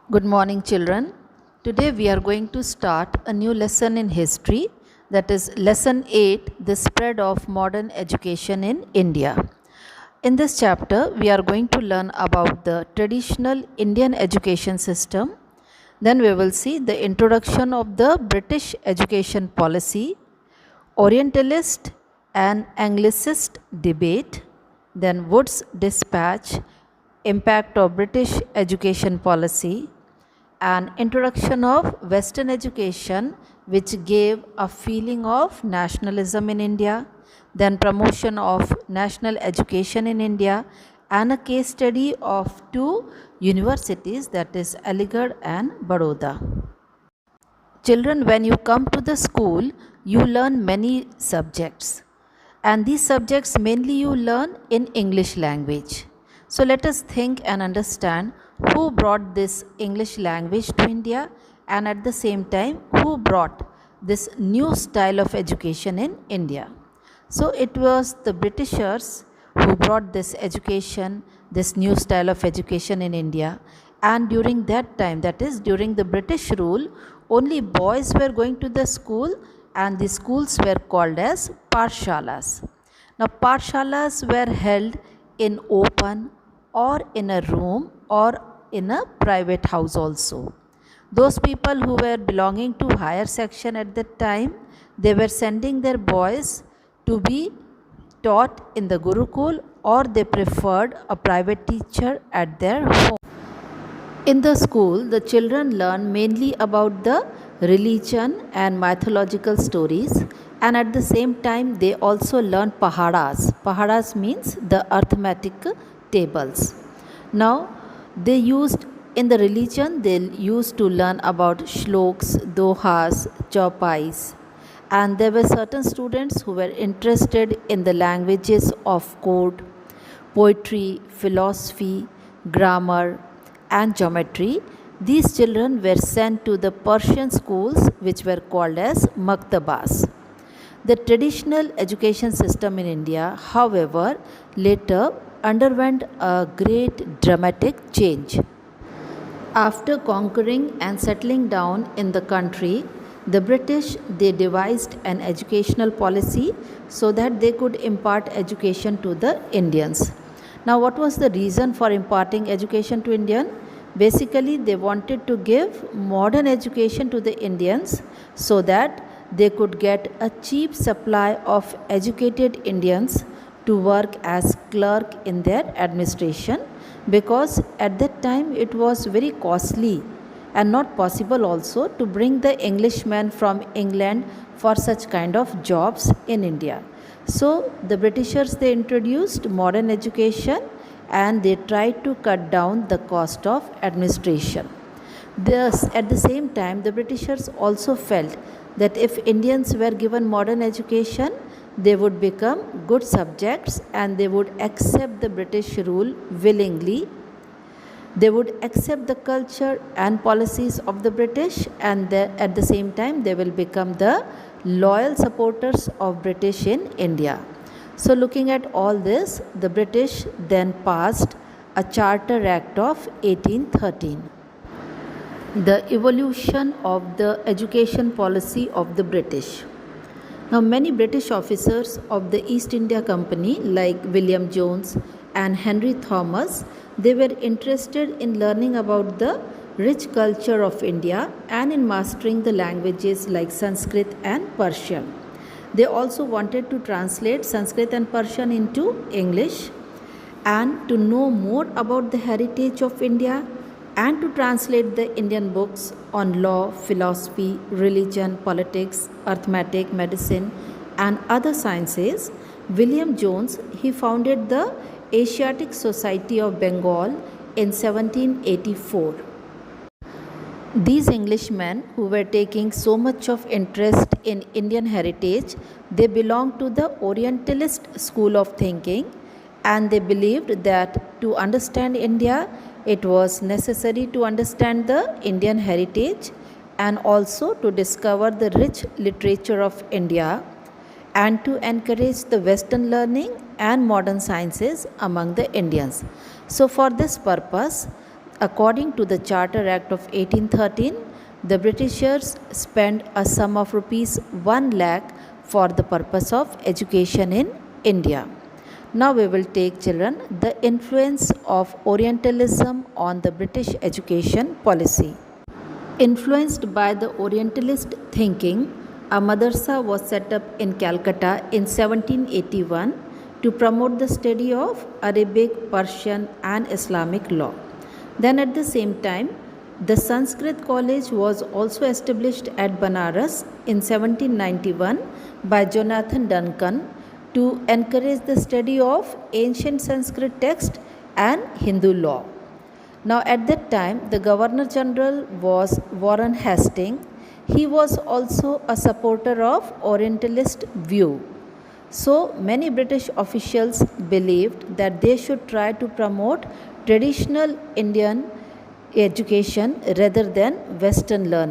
Good morning, children. Today we are going to start a new lesson in history, that is, Lesson 8, The Spread of Modern Education in India. In this chapter, we are going to learn about the traditional Indian education system. Then we will see the introduction of the British education policy, Orientalist and Anglicist debate, then Wood's dispatch, impact of British education policy, an introduction of Western education, which gave a feeling of nationalism in India, then promotion of national education in India, and a case study of two universities, that is Aligarh and Baroda. Children, when you come to the school, you learn many subjects, and these subjects mainly you learn in English language. So let us think and understand who brought this English language to India, and at the same time who brought this new style of education in India. So it was the Britishers who brought this education, this new style of education in India. And during that time, that is during the British rule, only boys were going to the school, and the schools were called as Pathshalas. Now, Pathshalas were held in open or in a room or in a private house also. Those people who were belonging to higher section at that time, they were sending their boys to be taught in the Gurukul, or they preferred a private teacher at their home. In the school, the children learn mainly about the religion and mythological stories, and at the same time they also learn pahadas. Pahadas means the arithmetic tables. Now, they used in the religion, they used to learn about shloks, dohas, chaupais, and there were certain students who were interested in the languages of code, poetry, philosophy, grammar, and geometry. These children were sent to the Persian schools, which were called as maktabas. The traditional education system in India, however, later underwent a great dramatic change. After conquering and settling down in the country, the British, they devised an educational policy so that they could impart education to the Indians. Now, what was the reason for imparting education to Indian? Basically, they wanted to give modern education to the Indians so that they could get a cheap supply of educated Indians to work as clerk in their administration, because at that time it was very costly and not possible also to bring the Englishmen from England for such kind of jobs in India. So the Britishers, they introduced modern education and they tried to cut down the cost of administration. Thus, at the same time, the Britishers also felt that if Indians were given modern education, they would become good subjects and they would accept the British rule willingly. They would accept the culture and policies of the British, and at the same time they will become the loyal supporters of British in India. So looking at all this, the British then passed a Charter Act of 1813. The evolution of the education policy of the British. Now, many British officers of the East India Company, like William Jones and Henry Thomas, they were interested in learning about the rich culture of India and in mastering the languages like Sanskrit and Persian. They also wanted to translate Sanskrit and Persian into English and to know more about the heritage of India and to translate the Indian books on law, philosophy, religion, politics, arithmetic, medicine, and other sciences. William Jones, he founded the Asiatic Society of Bengal in 1784. These Englishmen who were taking so much of interest in Indian heritage, they belonged to the Orientalist school of thinking, and they believed that to understand India, it was necessary to understand the Indian heritage and also to discover the rich literature of India and to encourage the Western learning and modern sciences among the Indians. So for this purpose, According to the Charter Act of 1813, the Britishers spent a sum of rupees 1 lakh for the purpose of education in India. Now we will take, children, the influence of Orientalism on the British education policy. Influenced by the Orientalist thinking, a madrasa was set up in Calcutta in 1781 to promote the study of Arabic, Persian, and Islamic law. Then at the same time, the Sanskrit College was also established at Banaras in 1791 by Jonathan Duncan to encourage the study of ancient Sanskrit text and Hindu law. Now at that time, the Governor General was Warren Hastings. He was also a supporter of Orientalist view. So many British officials believed that they should try to promote traditional Indian education rather than Western learning.